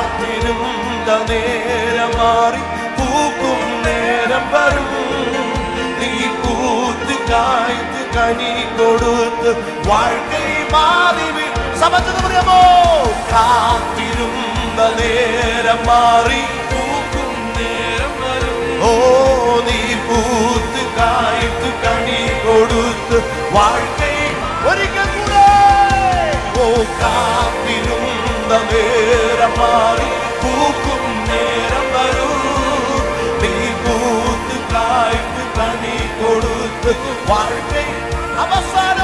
காத்திருந்த நேரம் மாறி பூக்கும் நேரம் வரும். நீ பூத்து காய்த்து கனி கொடுத்து வாழ்க்கை மாறிவிடும். சமச்சது முடியுமோ? காத்திருந்த நேரம் மாறி பூக்கும் நேரம் வரும். ஓ நீ பூத்து காய்த்து கனி கொடுத்து வாழ்க்கை ஒரிக்கல் கூட. ஓ காத்திருந்த நேரம் மாறி பூக்கும் நேரம் வரும். நீ பூத்து காய்த்து கனி கொடுத்து வாழ்க்கை அவசான